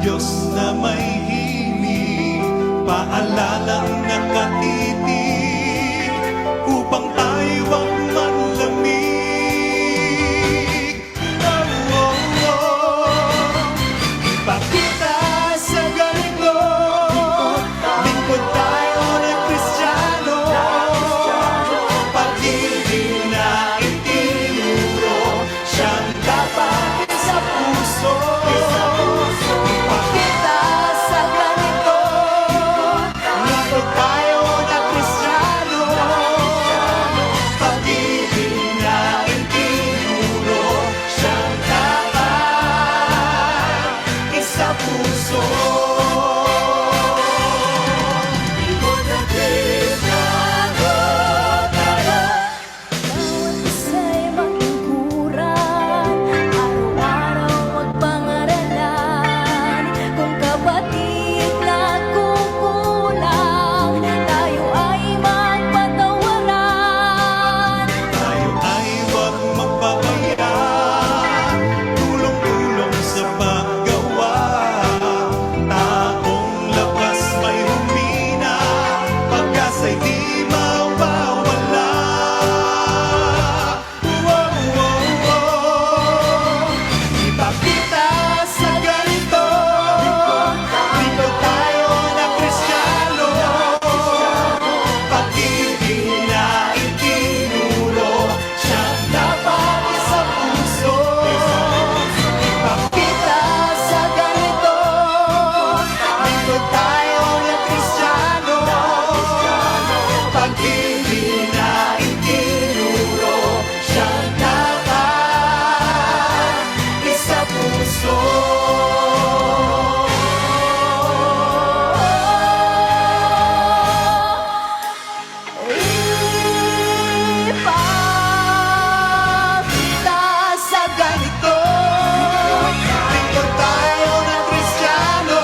Diyos na may himig, paalalang nakatitig, upang tayo ang manlamig. Oh, oh, oh. Ipakita sa ganito, lingkod tayo ng Kristiyano, pag-ibig na itinuro, siyang dapat sa puso. Ipakita sa ganito, lingkod tayo ng Kristiyano, pag-ibig na itinuro, siyang dapat sa puso. Lingkod ng Kristiyano tayo. Bawat isa'y makingkuran, araw-araw magpangaralan. Kung kapatid nagkukulang, tayo ay magpatawaran. Tayo ay huwag magpapaya, tulong-tulong sa paggawa. Taong lakas may humina, pagkasa'y di mawawala. Wow, wow, wow. Ipakita sa ganito, lingkod tayo na Kristiyano, pag-ibig na itinuro, siyang dapat sa puso. Ipakita sa ganito, lingkod tayo na Kristiyano, pag-ibig na itinuro, siyang dapat sa puso. Ipakita Sa ganito, lingkod tayo ng Kristiyano,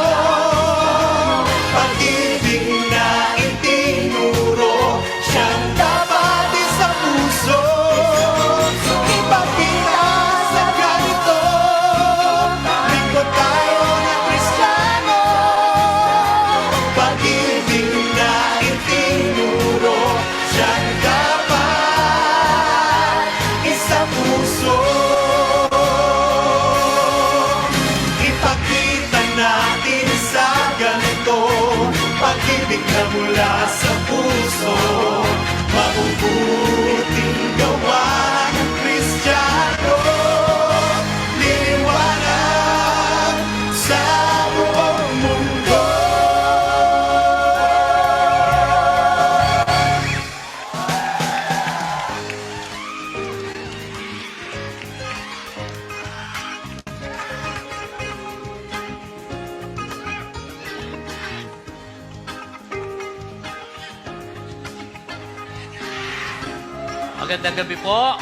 pag-ibig na itinuro, siyang dapat sa puso. Ipakita sa ganito, lingkod tayo ng Kristiyano, pag-ibig na itinuro, siyang dapat sa puso. Ipakita natin sa ganito, pag-ibig na mula sa puso, mabubuting gawa ng Kristiyano, liliwanag sa buong mundo. Magandang gabi po.